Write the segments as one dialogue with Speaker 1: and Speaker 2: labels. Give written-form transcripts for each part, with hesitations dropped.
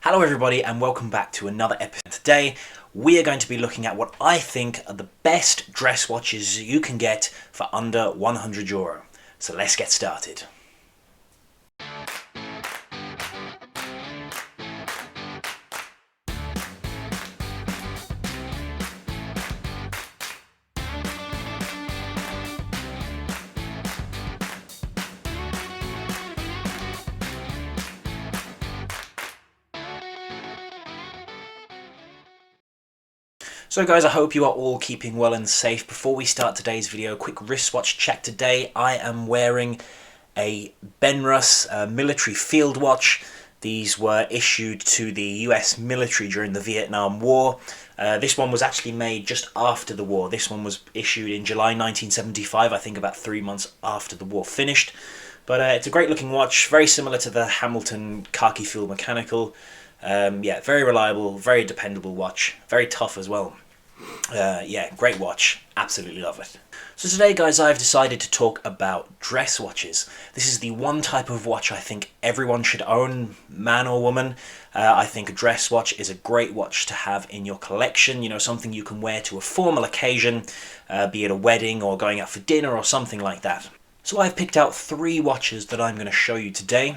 Speaker 1: Hello everybody and welcome back to another episode. Today we are going to be looking at what I think are the best dress watches you can get for under €100. So let's get started. So guys, I hope you are all keeping well and safe. Before we start today's video, quick wristwatch check today. I am wearing a Benrus military field watch. These were issued to the US military during the Vietnam War. This one was actually made just after the war. This one was issued in July 1975, I think about 3 months after the war finished. But it's a great looking watch, very similar to the Hamilton khaki fuel mechanical. Yeah, very reliable, very dependable watch, very tough as well. Yeah, great watch, absolutely love it. So today guys, I've decided to talk about dress watches. This is the one type of watch I think everyone should own, man or woman. I think a dress watch is a great watch to have in your collection, you know, something you can wear to a formal occasion, be it a wedding or going out for dinner or something like that. So I've picked out 3 watches that I'm going to show you today,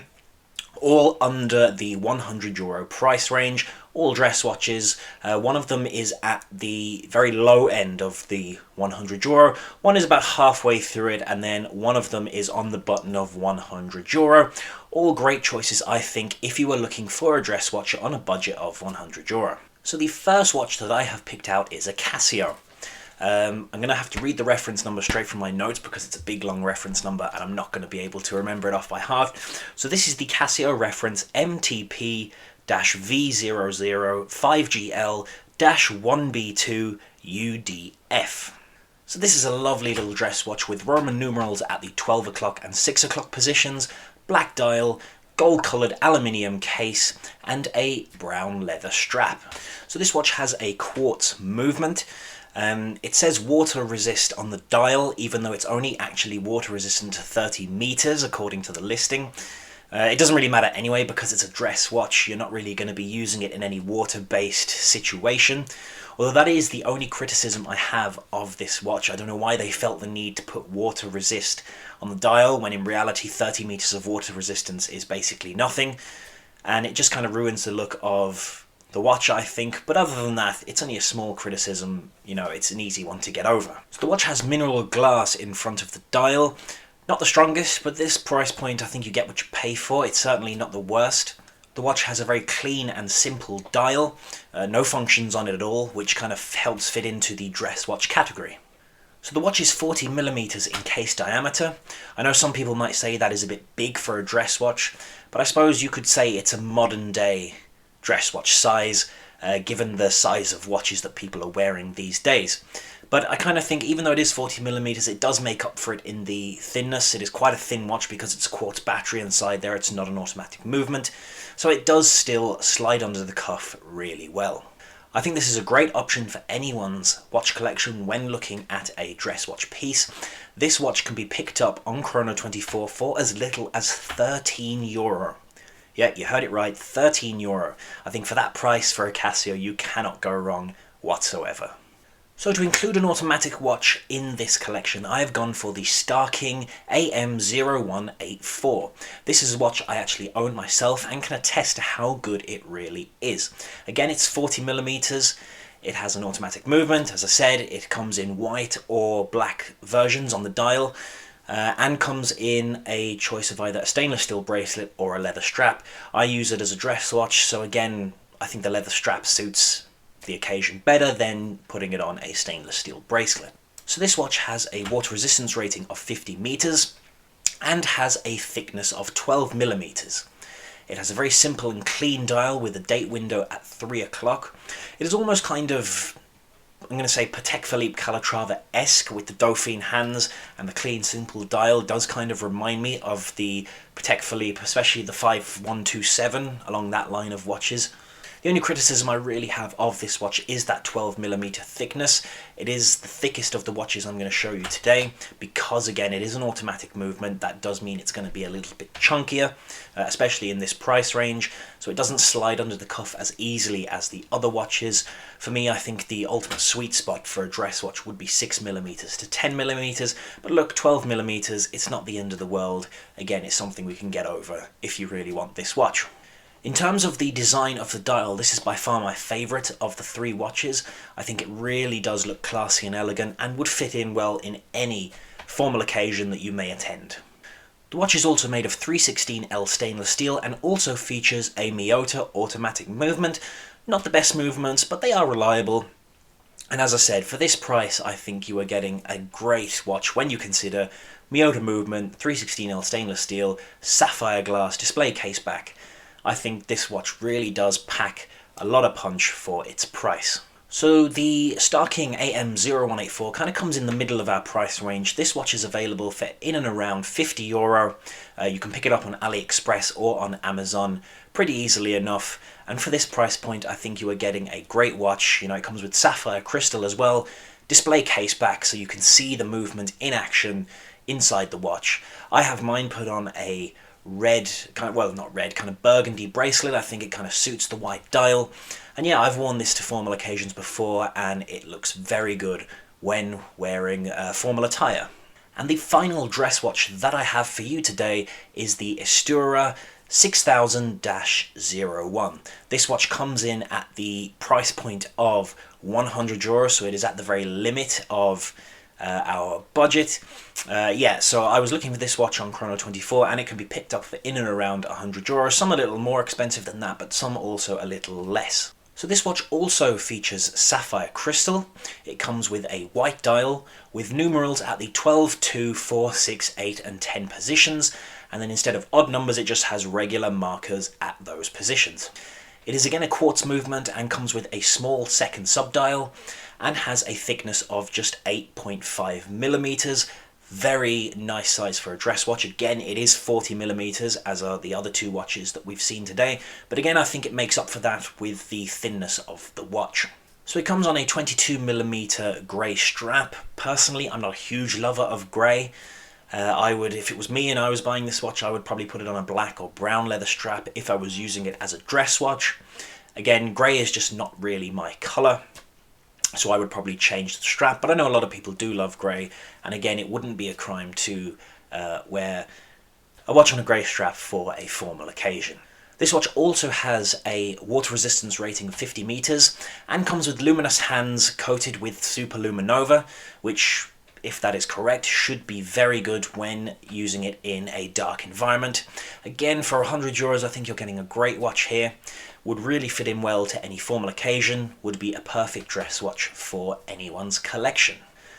Speaker 1: all under the €100 price range, all dress watches. One of them is at the very low end of the €100, one is about halfway through it, and then one of them is on the button of €100. All great choices, I think, if you are looking for a dress watch on a budget of €100. So the first watch that I have picked out is a Casio. I'm going to have to read the reference number straight from my notes because it's a big long reference number and I'm not going to be able to remember it off by heart. So this is the Casio reference MTP-V00-5GL-1B2UDF. So this is a lovely little dress watch with Roman numerals at the 12 o'clock and 6 o'clock positions, black dial, gold coloured aluminium case and a brown leather strap. So this watch has a quartz movement. It says water resist on the dial, even though it's only actually water resistant to 30 meters according to the listing. It doesn't really matter anyway because it's a dress watch. You're not really going to be using it in any water-based situation. Although that is the only criticism I have of this watch. I don't know why they felt the need to put water resist on the dial when in reality 30 meters of water resistance is basically nothing. And it just kind of ruins the look of the watch, I think, but other than that, it's only a small criticism. You know, it's an easy one to get over. So the watch has mineral glass in front of the dial. Not the strongest, but this price point, I think you get what you pay for. It's certainly not the worst. The watch has a very clean and simple dial, no functions on it at all, which kind of helps fit into the dress watch category. So the watch is 40mm in case diameter. I know some people might say that is a bit big for a dress watch, but I suppose you could say it's a modern day dress watch size, given the size of watches that people are wearing these days. But I kind of think even though it is 40mm, it does make up for it in the thinness. It is quite a thin watch because it's a quartz battery inside there. It's not an automatic movement, so it does still slide under the cuff really well. I think this is a great option for anyone's watch collection when looking at a dress watch piece. This watch can be picked up on Chrono24 for as little as €13. Yeah, you heard it right, €13. I think for that price for a Casio, you cannot go wrong whatsoever. So to include an automatic watch in this collection, I have gone for the Starking AM0184. This is a watch I actually own myself and can attest to how good it really is. Again, it's 40mm. It has an automatic movement. As I said, it comes in white or black versions on the dial. And comes in a choice of either a stainless steel bracelet or a leather strap. I use it as a dress watch, so again, I think the leather strap suits the occasion better than putting it on a stainless steel bracelet. So this watch has a water resistance rating of 50 meters and has a thickness of 12mm. It has a very simple and clean dial with a date window at 3 o'clock. It is almost kind of, I'm going to say, Patek Philippe Calatrava-esque with the Dauphine hands, and the clean, simple dial does kind of remind me of the Patek Philippe, especially the 5127, along that line of watches. The only criticism I really have of this watch is that 12mm thickness. It is the thickest of the watches I'm going to show you today because, again, it is an automatic movement. That does mean it's going to be a little bit chunkier, especially in this price range, so it doesn't slide under the cuff as easily as the other watches. For me, I think the ultimate sweet spot for a dress watch would be 6mm to 10mm, but look, 12mm, it's not the end of the world. Again, it's something we can get over if you really want this watch. In terms of the design of the dial, this is by far my favourite of the three watches. I think it really does look classy and elegant and would fit in well in any formal occasion that you may attend. The watch is also made of 316L stainless steel and also features a Miyota automatic movement. Not the best movements, but they are reliable. And as I said, for this price, I think you are getting a great watch when you consider Miyota movement, 316L stainless steel, sapphire glass, display case back. I think this watch really does pack a lot of punch for its price. So the Star King AM0184 kind of comes in the middle of our price range. This watch is available for in and around €50. You can pick it up on AliExpress or on Amazon pretty easily enough. And for this price point, I think you are getting a great watch. You know, it comes with sapphire crystal as well, display case back so you can see the movement in action inside the watch. I have mine put on a red, kind of burgundy bracelet. I think it kind of suits the white dial. And yeah, I've worn this to formal occasions before and it looks very good when wearing formal attire. And the final dress watch that I have for you today is the Astura 6000-01. This watch comes in at the price point of €100, so it is at the very limit of our budget. So I was looking for this watch on Chrono24 and it can be picked up for in and around €100. Some a little more expensive than that, but some also a little less. So this watch also features sapphire crystal. It comes with a white dial with numerals at the 12, 2, 4, 6, 8 and 10 positions, and then instead of odd numbers it just has regular markers at those positions. It is again a quartz movement and comes with a small second subdial and has a thickness of just 8.5mm. Very nice size for a dress watch. Again, it is 40mm, as are the other two watches that we've seen today, but again I think it makes up for that with the thinness of the watch. So it comes on a 22mm grey strap. Personally, I'm not a huge lover of grey. If it was me and I was buying this watch, I would probably put it on a black or brown leather strap if I was using it as a dress watch. Again, grey is just not really my colour, so I would probably change the strap, but I know a lot of people do love grey, and again, it wouldn't be a crime to wear a watch on a grey strap for a formal occasion. This watch also has a water resistance rating of 50 meters and comes with luminous hands coated with Super Luminova, which, if that is correct, should be very good when using it in a dark environment. Again, for €100, I think you're getting a great watch here. Would really fit in well to any formal occasion, would be a perfect dress watch for anyone's collection.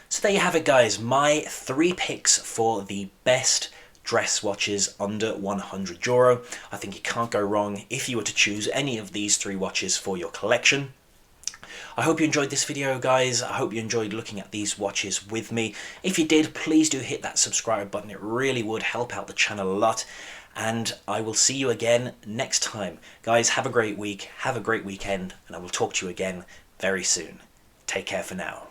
Speaker 1: So there you have it, guys, my 3 picks for the best dress watches under €100. I think you can't go wrong if you were to choose any of these 3 watches for your collection. I hope you enjoyed this video, guys. I hope you enjoyed looking at these watches with me. If you did, please do hit that subscribe button. It really would help out the channel a lot. And I will see you again next time. Guys, have a great week, have a great weekend, and I will talk to you again very soon. Take care for now.